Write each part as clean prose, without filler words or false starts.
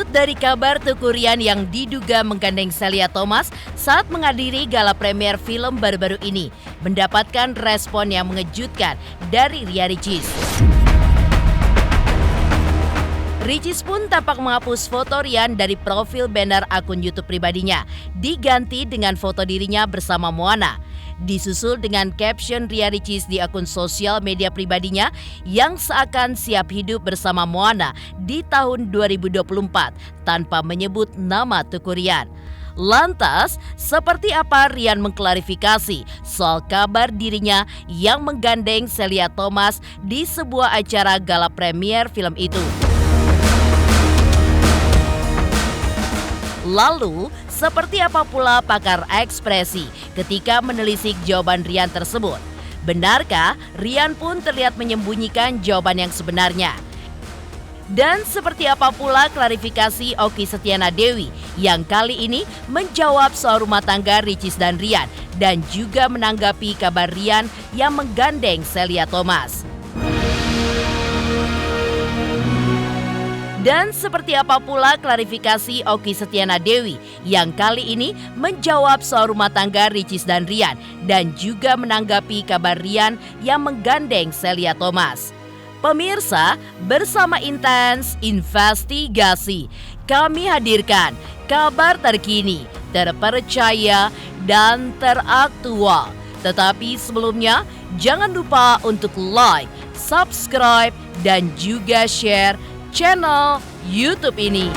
dari kabar Teuku Ryan yang diduga menggandeng Celia Thomas saat menghadiri gala premier film baru-baru ini mendapatkan respon yang mengejutkan dari Ria Ricis. Ricis pun tampak menghapus foto Ryan dari profil banner akun YouTube pribadinya, diganti dengan foto dirinya bersama Moana. Disusul dengan caption Ria Ricis di akun sosial media pribadinya yang seakan siap hidup bersama Moana di tahun 2024 tanpa menyebut nama Teuku Ryan. Lantas, seperti apa Ryan mengklarifikasi soal kabar dirinya yang menggandeng Celia Thomas di sebuah acara gala premier film itu? Lalu, seperti apa pula pakar ekspresi ketika menelisik jawaban Ryan tersebut? Benarkah Ryan pun terlihat menyembunyikan jawaban yang sebenarnya? Dan seperti apa pula klarifikasi Okky Setiana Dewi yang kali ini menjawab soal rumah tangga Ricis dan Ryan dan juga menanggapi kabar Ryan yang menggandeng Celia Thomas? Dan seperti apa pula klarifikasi Okky Setiana Dewi yang kali ini menjawab soal rumah tangga Ricis dan Ryan dan juga menanggapi kabar Ryan yang menggandeng Celia Thomas? Pemirsa, bersama Intens Investigasi, kami hadirkan kabar terkini, terpercaya, dan teraktual. Tetapi sebelumnya, jangan lupa untuk like, subscribe, dan juga share channel YouTube ini.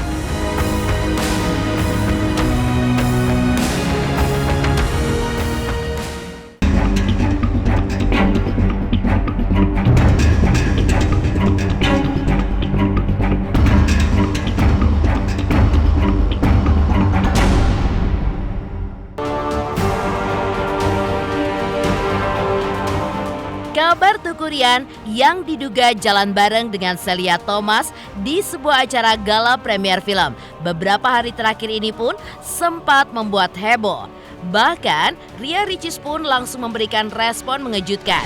Kabar Teuku Ryan yang diduga jalan bareng dengan Celia Thomas di sebuah acara gala premier film beberapa hari terakhir ini pun sempat membuat heboh. Bahkan Ria Ricis pun langsung memberikan respon mengejutkan.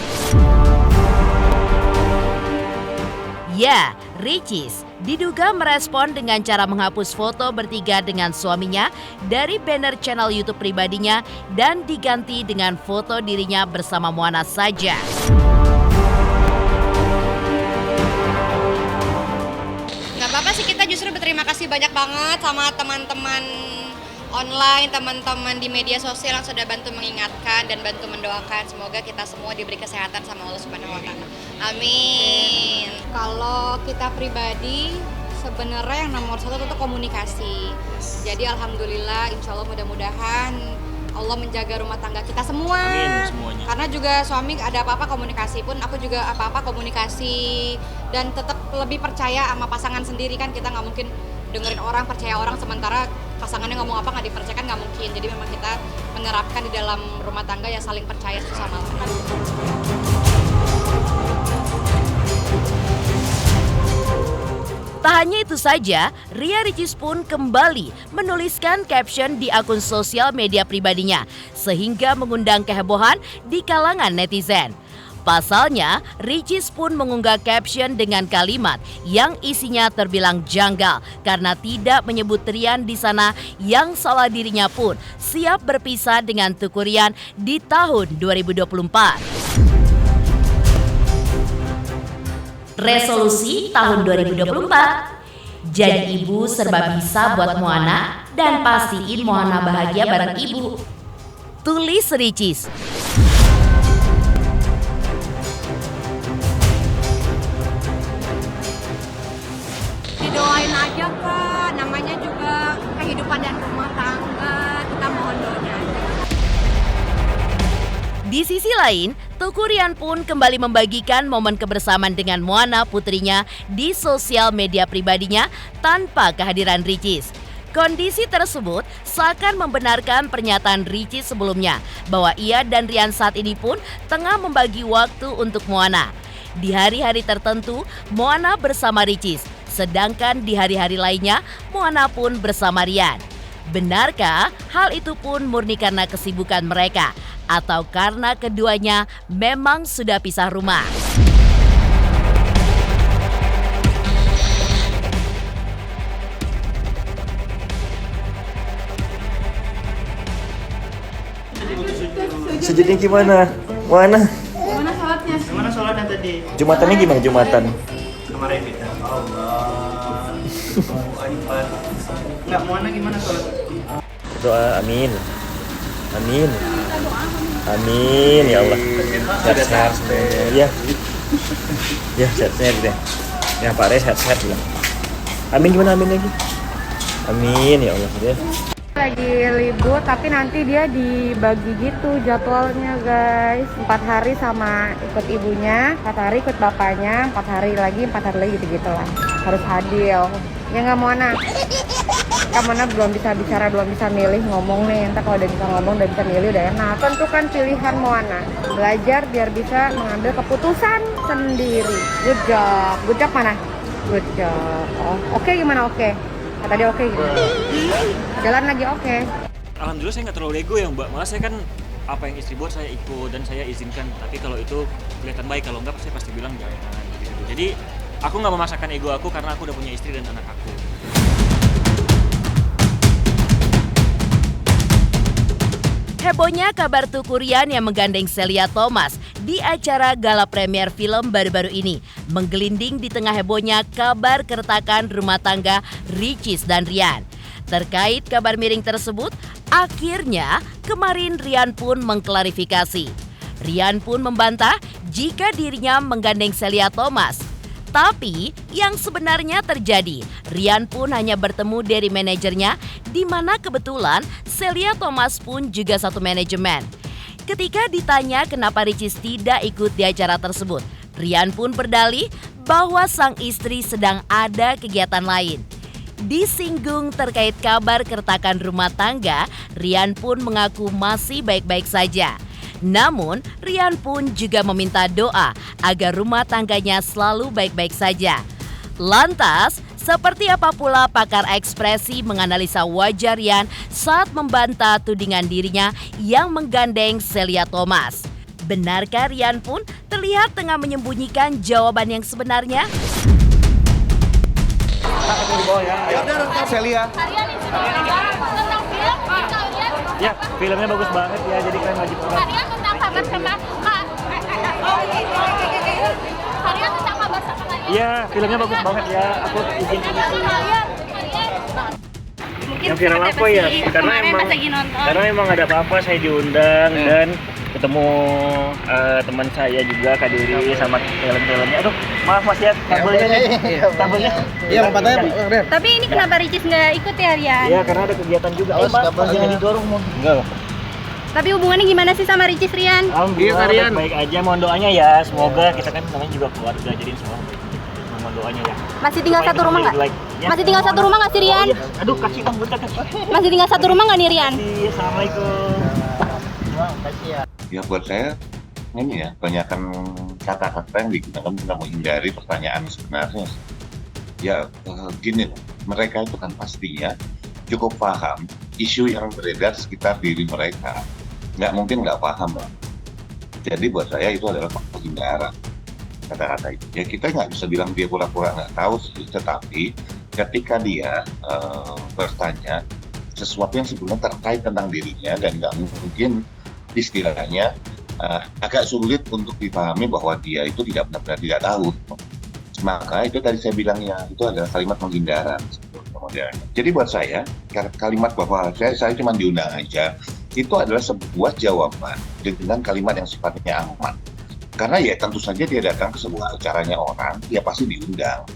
Ya, Ricis diduga merespon dengan cara menghapus foto bertiga dengan suaminya dari banner channel YouTube pribadinya dan diganti dengan foto dirinya bersama Moana saja. Gak apa-apa sih, kita justru berterima kasih banyak banget sama teman-teman online, teman-teman di media sosial yang sudah bantu mengingatkan dan bantu mendoakan. Semoga kita semua diberi kesehatan sama Allah Subhanahu wa Ta'ala. Amin. Kalau kita pribadi, sebenarnya yang nomor satu itu komunikasi. Jadi alhamdulillah, insya Allah mudah-mudahan Allah menjaga rumah tangga kita semua. Amin semuanya. Karena juga suami ada apa-apa komunikasi pun, aku juga apa-apa komunikasi. Dan tetap lebih percaya sama pasangan sendiri, kan kita nggak mungkin dengerin orang, percaya orang sementara pasangannya ngomong apa nggak dipercayakan, nggak mungkin. Jadi memang kita menerapkan di dalam rumah tangga ya saling percaya satu sama lain. Tak hanya itu saja, Ria Ricis pun kembali menuliskan caption di akun sosial media pribadinya sehingga mengundang kehebohan di kalangan netizen. Pasalnya, Ricis pun mengunggah caption dengan kalimat yang isinya terbilang janggal karena tidak menyebut Ryan di sana yang seolah dirinya pun siap berpisah dengan Teuku Ryan di tahun 2024. Resolusi tahun 2024. Jadi ibu serba bisa buat Moana dan pastiin Moana bahagia bareng ibu. Tulis Ricis. Didoain aja Kak, namanya juga kehidupan dan rumah tangga, kita mohon doanya aja. Di sisi lain, Teuku Ryan pun kembali membagikan momen kebersamaan dengan Moana putrinya di sosial media pribadinya tanpa kehadiran Ricis. Kondisi tersebut seakan membenarkan pernyataan Ricis sebelumnya bahwa ia dan Ryan saat ini pun tengah membagi waktu untuk Moana. Di hari-hari tertentu, Moana bersama Ricis, sedangkan di hari-hari lainnya, Moana pun bersama Ryan. Benarkah hal itu pun murni karena kesibukan mereka atau karena keduanya memang sudah pisah rumah? sujudnya gimana? Mana? Gimana sholatnya tadi? Jumatannya gimana Jumatan? Kemarin kita Allah Akbar. Enggak, Muana gimana sholat? Doa amin. Amin. Amin ya Allah. Sehat-sehat. Ya. Ya, sehat-sehat deh. Ya Pak Re sehat-sehat lah. Amin gimana amin lagi? Amin ya Allah ya. Lagi libur tapi nanti dia dibagi gitu jadwalnya guys, 4 hari sama ikut ibunya, 4 hari ikut bapaknya, 4 hari lagi gitu-gitu lah, harus adil ya nggak mau anak. Kamana belum bisa bicara, belum bisa milih ngomong nih, entar kalau udah bisa ngomong, udah bisa milih udah enak. Tentukan pilihan Moana, belajar biar bisa mengambil keputusan sendiri. Good job mana? Good job. Oh, oke gimana oke? Tadi oke gimana? Jalan lagi oke. Alhamdulillah saya nggak terlalu ego ya Mbak, malah saya kan apa yang istri buat saya ikut dan saya izinkan. Tapi kalau itu kelihatan baik, kalau enggak saya pasti bilang jangan gitu. Jadi aku nggak memaksakan ego aku karena aku udah punya istri dan anak aku. Hebohnya kabar Tukurian yang menggandeng Celia Thomas di acara gala premier film baru-baru ini menggelinding di tengah hebohnya kabar keretakan rumah tangga Ricis dan Rian. Terkait kabar miring tersebut, akhirnya kemarin Rian pun mengklarifikasi. Rian pun membantah jika dirinya menggandeng Celia Thomas. Tapi yang sebenarnya terjadi, Rian pun hanya bertemu dari manajernya, di mana kebetulan Celia Thomas pun juga satu manajemen. Ketika ditanya kenapa Ricis tidak ikut di acara tersebut, Rian pun berdalih bahwa sang istri sedang ada kegiatan lain. Disinggung terkait kabar keretakan rumah tangga, Rian pun mengaku masih baik-baik saja. Namun, Rian pun juga meminta doa agar rumah tangganya selalu baik-baik saja. Lantas, seperti apa pula pakar ekspresi menganalisa wajah Rian saat membantah tudingan dirinya yang menggandeng Celia Thomas? Benarkah Rian pun terlihat tengah menyembunyikan jawaban yang sebenarnya? Celia. Ya, filmnya bagus banget ya, jadi kalian wajib nonton. Kalian tentang kabar sama Kak. Kalian tentang kabar sama kalian. Iya, filmnya bagus banget ya. Aku izin ini. Yang viral apa ya? Karena emang ada apa-apa saya diundang dan ketemu teman saya juga Kak Diri sama film-filmnya. Aduh, maaf Mas ya, tabelnya nih. Tabelnya. Iya, lompatnya. Tapi ini kenapa Ricis nggak ikut ya Rian? Iya, karena ada kegiatan juga. Masih didorong mau. Enggak loh. Tapi hubungannya gimana sih sama Ricis Rian? Alhamdulillah baik aja, mohon doanya ya. Semoga kita kan namanya juga keluarga, jadi semua mohon doanya ya. Masih tinggal Supaya satu rumah nggak? Ya. Masih tinggal satu rumah nggak sih Rian? Oh, iya. Aduh, kasih Bang Buta kasih. Masih tinggal satu rumah nggak nih Rian? Assalamualaikum. Ya buat saya ini ya kebanyakan kata-kata yang digunakan untuk menghindari pertanyaan sebenarnya. Ya gini loh, mereka itu kan pastinya cukup paham isu yang beredar sekitar diri mereka. Nggak mungkin nggak paham lah. Jadi buat saya itu adalah penghindaran kata-kata itu. Ya kita nggak bisa bilang dia pura-pura nggak tahu, tetapi ketika dia bertanya sesuatu yang sebenarnya terkait tentang dirinya dan nggak mungkin istilahnya agak sulit untuk dipahami bahwa dia itu tidak benar-benar tidak tahu. Maka itu tadi saya bilangnya itu adalah kalimat penghindaran. Jadi buat saya kalimat bahwa saya cuma diundang aja itu adalah sebuah jawaban dengan kalimat yang sifatnya aman. Karena ya tentu saja dia datang ke sebuah acaranya orang, dia pasti diundang.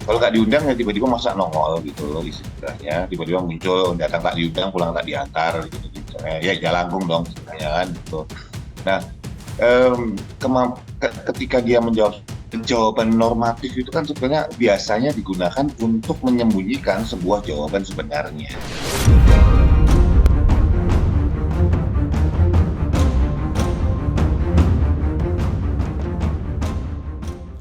Kalau nggak diundang ya tiba-tiba masa nongol gitu loh istilahnya, tiba-tiba muncul datang tak diundang pulang tak diantar gitu. Ya jalangkung dong istilahnya kan gitu. Nah ketika dia menjawab jawaban normatif itu kan sebenarnya biasanya digunakan untuk menyembunyikan sebuah jawaban sebenarnya.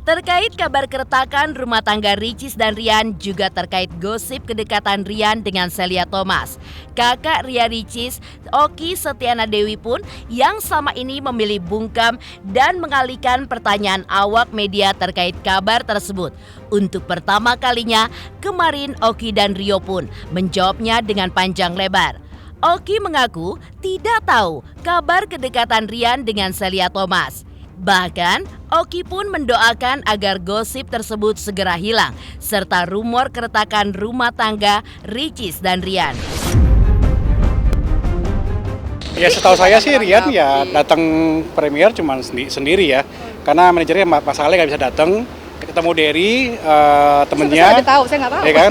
Terkait kabar keretakan rumah tangga Ricis dan Rian juga terkait gosip kedekatan Rian dengan Celia Thomas. Kakak Ria Ricis, Oki Setiana Dewi pun yang selama ini memilih bungkam dan mengalihkan pertanyaan awak media terkait kabar tersebut. Untuk pertama kalinya, kemarin Oki dan Rio pun menjawabnya dengan panjang lebar. Oki mengaku tidak tahu kabar kedekatan Rian dengan Celia Thomas. Bahkan, Oki pun mendoakan agar gosip tersebut segera hilang, serta rumor keretakan rumah tangga Ricis dan Rian. Ya setahu saya sih Rian ya datang premier cuma sendiri ya, karena manajernya Mas Ale nggak bisa datang, ketemu Derry temennya, tahu, saya nggak tahu. ya kan,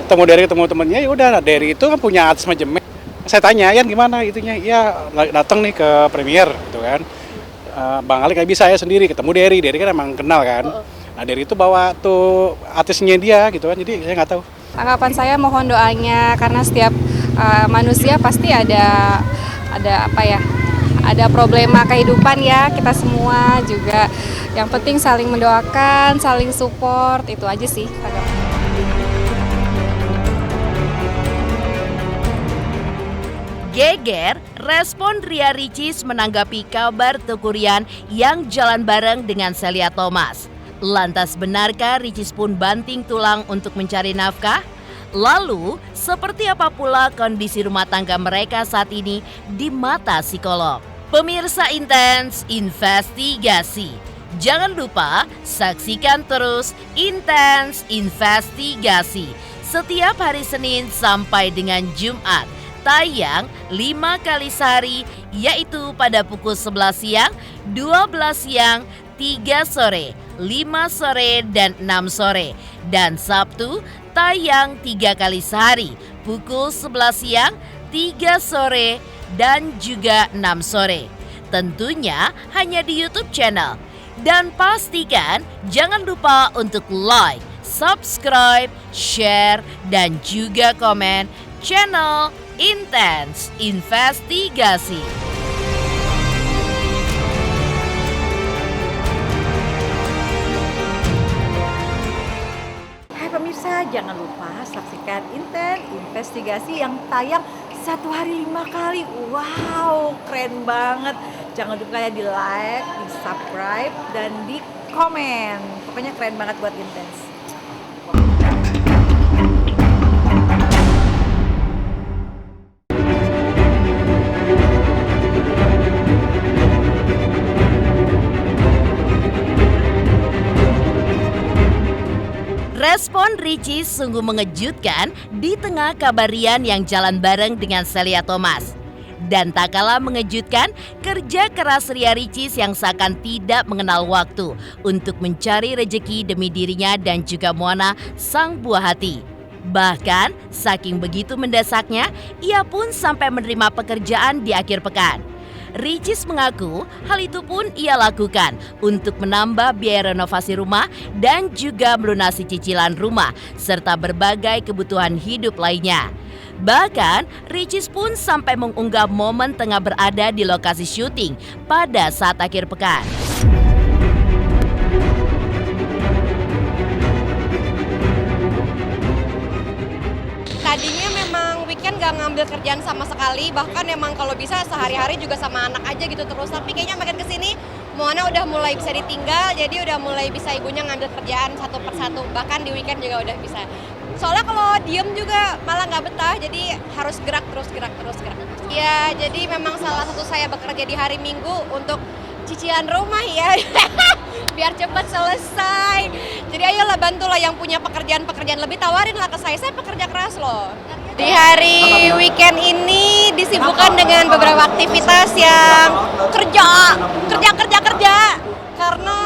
ketemu Derry ketemu temennya, ya udah Derry itu kan punya artis manajemen. Saya tanya Yan gimana itunya, ya datang nih ke premier gitu kan. Bang Ali nggak bisa ya sendiri, ketemu Derry kan emang kenal kan. Nah Derry itu bawa tuh artisnya dia gitu kan, jadi saya nggak tahu. Tanggapan saya mohon doanya karena setiap manusia pasti ada apa ya, ada problema kehidupan ya, kita semua juga. Yang penting saling mendoakan, saling support, itu aja sih. Geger, respon Ria Ricis menanggapi kabar Teuku Ryan yang jalan bareng dengan Celia Thomas. Lantas benarkah Ricis pun banting tulang untuk mencari nafkah? Lalu, seperti apa pula kondisi rumah tangga mereka saat ini di mata psikolog? Pemirsa Intens Investigasi. Jangan lupa saksikan terus Intens Investigasi setiap hari Senin sampai dengan Jumat. Tayang 5 kali sehari, yaitu pada pukul 11 siang, 12 siang, 3 sore, 5 sore, dan 6 sore. Dan Sabtu tayang 3 kali sehari, pukul 11 siang, 3 sore, dan juga 6 sore. Tentunya hanya di YouTube channel. Dan pastikan jangan lupa untuk like, subscribe, share, dan juga komen channel Intens Investigasi. Hai pemirsa, jangan lupa saksikan Intens Investigasi yang tayang 1 hari 5 kali. Wow, keren banget. Jangan lupa ya di like, di subscribe, dan di komen. Pokoknya keren banget buat Intens. Respon Ricis sungguh mengejutkan di tengah kabar Rian yang jalan bareng dengan Celia Thomas. Dan tak kalah mengejutkan kerja keras Ria Ricis yang seakan tidak mengenal waktu untuk mencari rejeki demi dirinya dan juga Moana, sang buah hati. Bahkan saking begitu mendesaknya, ia pun sampai menerima pekerjaan di akhir pekan. Ricis mengaku hal itu pun ia lakukan untuk menambah biaya renovasi rumah dan juga melunasi cicilan rumah serta berbagai kebutuhan hidup lainnya. Bahkan Ricis pun sampai mengunggah momen tengah berada di lokasi syuting pada saat akhir pekan. Tadinya memang weekend gak ngambil kerjaan sama sekali, bahkan emang kalau bisa sehari-hari juga sama anak aja gitu terus. Tapi kayaknya makin kesini Moana udah mulai bisa ditinggal, jadi udah mulai bisa ibunya ngambil kerjaan satu persatu. Bahkan di weekend juga udah bisa. Soalnya kalau diem juga malah nggak betah, jadi harus gerak terus. Ya, jadi memang salah satu saya bekerja di hari Minggu untuk cicilan rumah ya. Biar cepat selesai. Jadi ayolah bantulah yang punya pekerjaan lebih, tawarinlah ke saya pekerja keras loh. Di hari weekend ini disibukkan dengan beberapa aktivitas yang kerja karena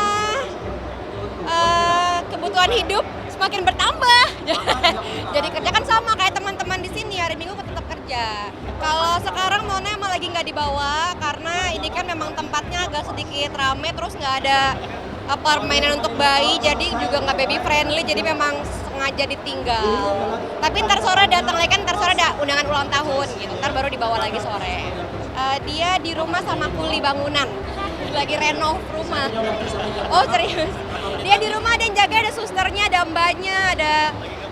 kebutuhan hidup semakin bertambah. Jadi kerja kan sama kayak teman-teman di sini, hari Minggu tetap kerja. Kalau sekarang Mona emang lagi nggak dibawa karena ini kan memang tempatnya agak sedikit rame, terus nggak ada permainan untuk bayi, jadi juga nggak baby friendly, jadi memang sengaja ditinggal. Tapi ntar sore datang lagi kan, ntar sore ada undangan ulang tahun gitu, ntar baru dibawa lagi sore. Dia di rumah sama kuli bangunan, lagi renov rumah. Oh serius? Dia di rumah ada yang jaga, ada susternya, ada mbaknya,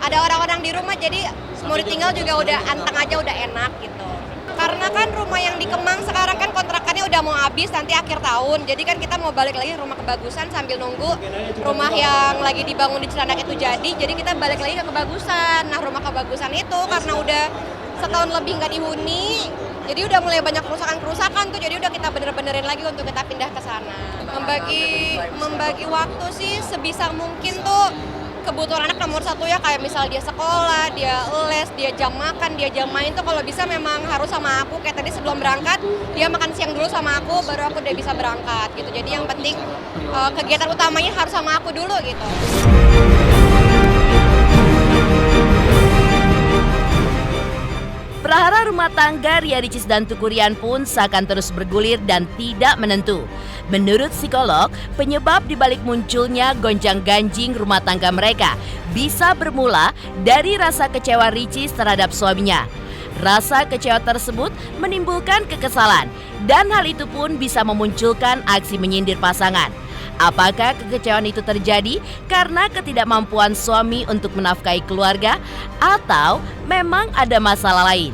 ada orang-orang di rumah, jadi mau ditinggal juga udah anteng aja, udah enak gitu. Karena kan rumah yang di Kemang sekarang kan kontrakannya udah mau habis nanti akhir tahun, jadi kan kita mau balik lagi ke rumah Kebagusan sambil nunggu rumah yang lagi dibangun di Cilandak itu jadi kita balik lagi ke Kebagusan. Nah rumah Kebagusan itu karena udah setahun lebih nggak dihuni, jadi udah mulai banyak kerusakan tuh, jadi udah kita benerin lagi untuk kita pindah ke sana. Membagi waktu sih sebisa mungkin tuh kebutuhan anak nomor satu ya, kayak misal dia sekolah, dia les, dia jam makan, dia jam main tuh kalau bisa memang harus sama aku. Kayak tadi sebelum berangkat dia makan siang dulu sama aku, baru aku udah bisa berangkat gitu. Jadi yang penting kegiatan utamanya harus sama aku dulu gitu. Prahara rumah tangga Ria Ricis dan Tuku Rian pun seakan terus bergulir dan tidak menentu. Menurut psikolog, penyebab dibalik munculnya gonjang-ganjing rumah tangga mereka bisa bermula dari rasa kecewa Ricis terhadap suaminya. Rasa kecewa tersebut menimbulkan kekesalan dan hal itu pun bisa memunculkan aksi menyindir pasangan. Apakah kekecewaan itu terjadi karena ketidakmampuan suami untuk menafkahi keluarga atau memang ada masalah lain?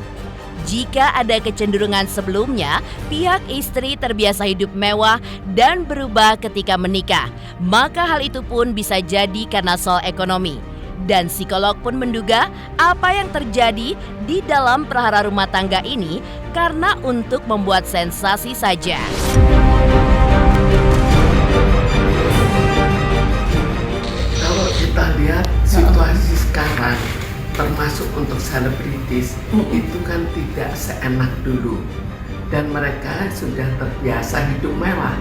Jika ada kecenderungan sebelumnya, pihak istri terbiasa hidup mewah dan berubah ketika menikah, maka hal itu pun bisa jadi karena soal ekonomi. Dan psikolog pun menduga apa yang terjadi di dalam prahara rumah tangga ini karena untuk membuat sensasi saja. Kalau kita lihat situasi sekarang, termasuk untuk selebritis, itu kan tidak seenak dulu. Dan mereka sudah terbiasa hidup mewah.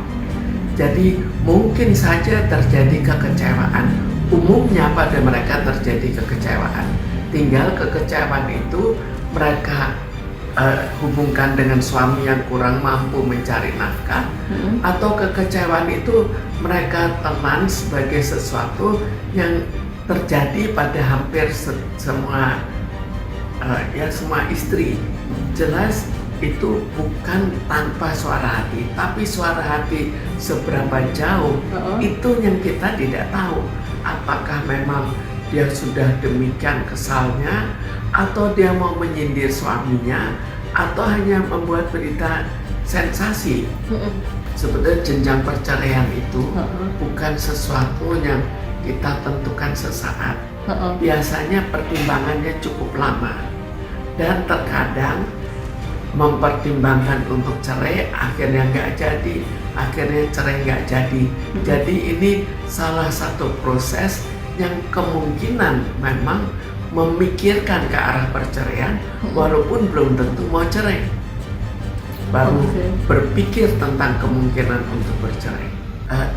Jadi mungkin saja terjadi kekecewaan. Umumnya pada mereka terjadi kekecewaan. Tinggal kekecewaan itu mereka hubungkan dengan suami yang kurang mampu mencari nafkah, atau kekecewaan itu mereka telan sebagai sesuatu yang terjadi pada hampir semua semua istri. Jelas itu bukan tanpa suara hati, tapi suara hati seberapa jauh itu yang kita tidak tahu. Apakah memang dia sudah demikian kesalnya, atau dia mau menyindir suaminya, atau hanya membuat berita sensasi. Sebetulnya jenjang perceraian itu bukan sesuatu yang kita tentukan sesaat. Biasanya pertimbangannya cukup lama, dan terkadang mempertimbangkan untuk cerai akhirnya nggak jadi, akhirnya cerai nggak jadi. Jadi ini salah satu proses yang kemungkinan memang memikirkan ke arah perceraian walaupun belum tentu mau cerai, baru berpikir tentang kemungkinan untuk bercerai.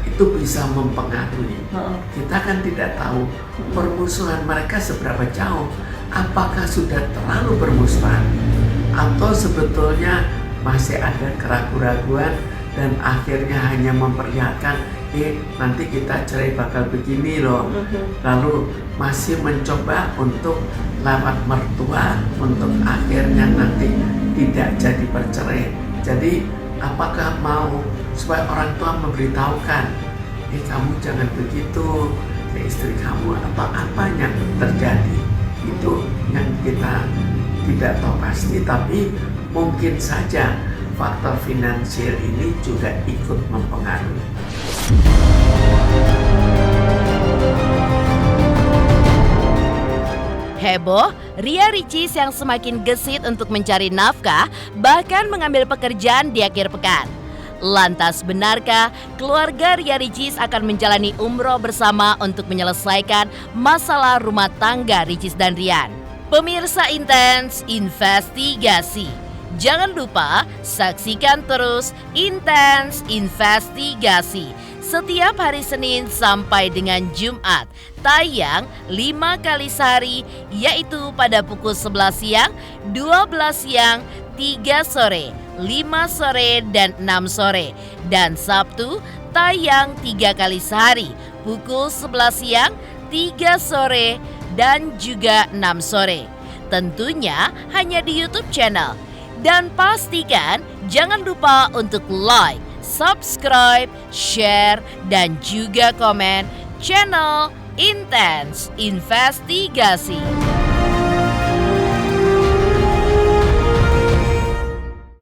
Itu bisa mempengaruhi. Kita kan tidak tahu permusuhan mereka seberapa jauh. Apakah sudah terlalu bermusuhan atau sebetulnya masih ada keraguan-raguan dan akhirnya hanya memperlihatkan nanti kita cerai bakal begini loh. Lalu masih mencoba untuk lewat mertua untuk akhirnya nanti tidak jadi bercerai. Jadi apakah mau supaya orang tua memberitahukan, kamu jangan begitu ke istri kamu, atau apa yang terjadi? Itu yang kita tidak tahu pasti, tapi mungkin saja faktor finansial ini juga ikut mempengaruhi. Heboh, Ria Ricis yang semakin gesit untuk mencari nafkah bahkan mengambil pekerjaan di akhir pekan. Lantas benarkah keluarga Ria Ricis akan menjalani umroh bersama untuk menyelesaikan masalah rumah tangga Ricis dan Rian? Pemirsa Intens Investigasi, jangan lupa saksikan terus Intens Investigasi setiap hari Senin sampai dengan Jumat, tayang 5 kali sehari, yaitu pada pukul 11 siang, 12 siang, 3 sore, 5 sore, dan 6 sore. Dan Sabtu, tayang 3 kali sehari, pukul 11 siang, 3 sore, dan juga 6 sore. Tentunya hanya di YouTube channel. Dan pastikan jangan lupa untuk like, subscribe, share, dan juga komen channel Intens Investigasi.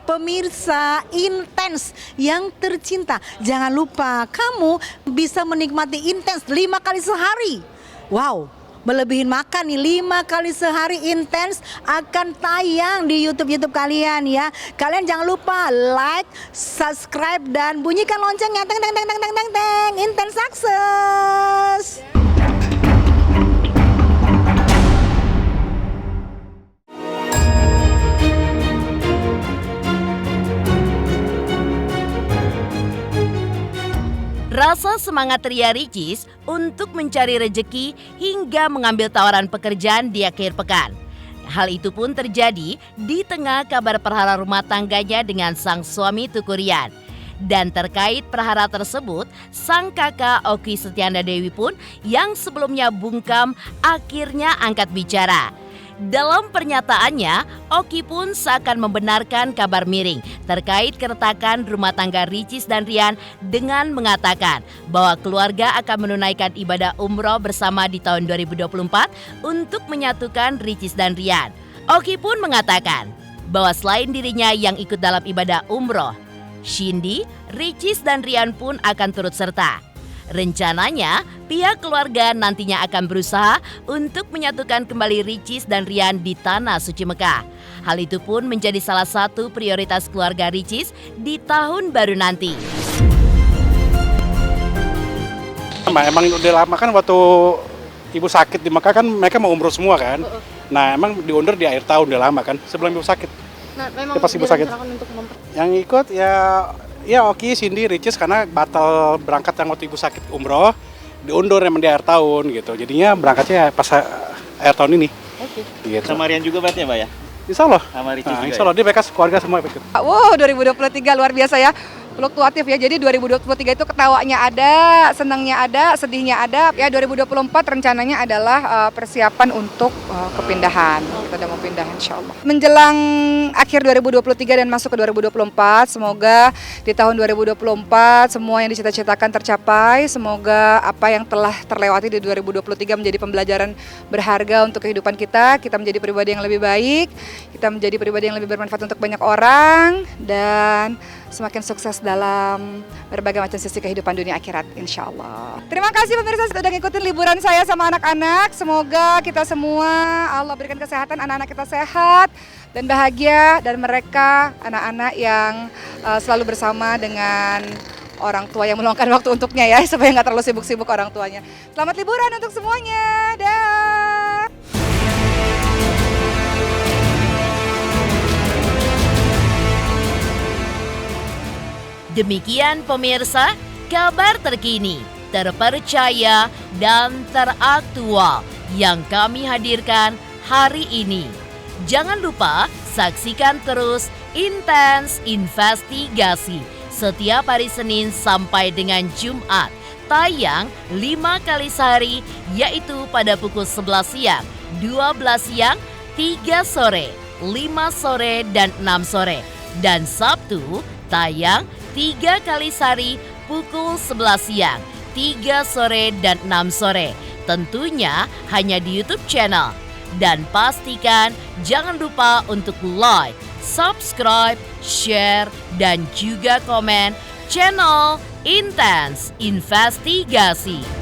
Pemirsa Intens yang tercinta, jangan lupa kamu bisa menikmati Intens 5 kali sehari. Wow, melebihin makan nih, 5 kali sehari intens akan tayang di YouTube kalian ya. Kalian jangan lupa like, subscribe dan bunyikan loncengnya. Teng teng teng teng teng teng teng. Intens sukses. Rasa semangat Ria Ricis untuk mencari rejeki hingga mengambil tawaran pekerjaan di akhir pekan. Hal itu pun terjadi di tengah kabar perhara rumah tangganya dengan sang suami Tuku Rian. Dan terkait perhara tersebut, sang kakak Oki Setiana Dewi pun yang sebelumnya bungkam akhirnya angkat bicara. Dalam pernyataannya, Oki pun seakan membenarkan kabar miring terkait keretakan rumah tangga Ricis dan Rian dengan mengatakan bahwa keluarga akan menunaikan ibadah umroh bersama di tahun 2024 untuk menyatukan Ricis dan Rian. Oki pun mengatakan bahwa selain dirinya yang ikut dalam ibadah umroh, Shindy, Ricis dan Rian pun akan turut serta. Rencananya, pihak keluarga nantinya akan berusaha untuk menyatukan kembali Ricis dan Rian di Tanah Suci Mekah. Hal itu pun menjadi salah satu prioritas keluarga Ricis di tahun baru nanti. Emang udah lama kan waktu ibu sakit di Mekah kan mereka mau umroh semua kan. Nah emang diundur di akhir tahun udah lama kan sebelum ibu sakit. Nah, memang pas ibu sakit. Yang ikut ya Oki, Shindy, Ricis karena batal berangkat yang waktu ibu sakit umroh, diundur emang di akhir tahun gitu. Jadinya berangkatnya pas akhir tahun ini. Oke. Gitu. Sama Rian juga berarti ya, Mbak ya? Insya Allah. Sama Ricis juga. Insya Allah dia mereka keluarga semua ikut. Wow, 2023 luar biasa ya. Fluktuatif ya. Jadi 2023 itu ketawanya ada, senangnya ada, sedihnya ada. Ya 2024 rencananya adalah persiapan untuk kepindahan. Kita udah mau pindah insya Allah. Menjelang akhir 2023 dan masuk ke 2024, semoga di tahun 2024 semua yang dicita-citakan tercapai. Semoga apa yang telah terlewati di 2023 menjadi pembelajaran berharga untuk kehidupan kita. Kita menjadi pribadi yang lebih baik, kita menjadi pribadi yang lebih bermanfaat untuk banyak orang, dan semakin sukses dalam berbagai macam sisi kehidupan dunia akhirat insya Allah. Terima kasih pemirsa sudah ngikutin liburan saya sama anak-anak. Semoga kita semua Allah berikan kesehatan, anak-anak kita sehat dan bahagia, dan mereka anak-anak yang selalu bersama dengan orang tua yang meluangkan waktu untuknya ya, supaya nggak terlalu sibuk-sibuk orang tuanya. Selamat liburan untuk semuanya. Dah. Demikian pemirsa, kabar terkini, terpercaya, dan teraktual yang kami hadirkan hari ini. Jangan lupa saksikan terus Intens Investigasi setiap hari Senin sampai dengan Jumat. Tayang 5 kali sehari, yaitu pada pukul 11 siang, 12 siang, 3 sore, 5 sore, dan 6 sore. Dan Sabtu tayang 3 kali sehari pukul 11 siang, 3 sore, dan 6 sore. Tentunya hanya di YouTube channel. Dan pastikan jangan lupa untuk like, subscribe, share, dan juga komen channel Intens Investigasi.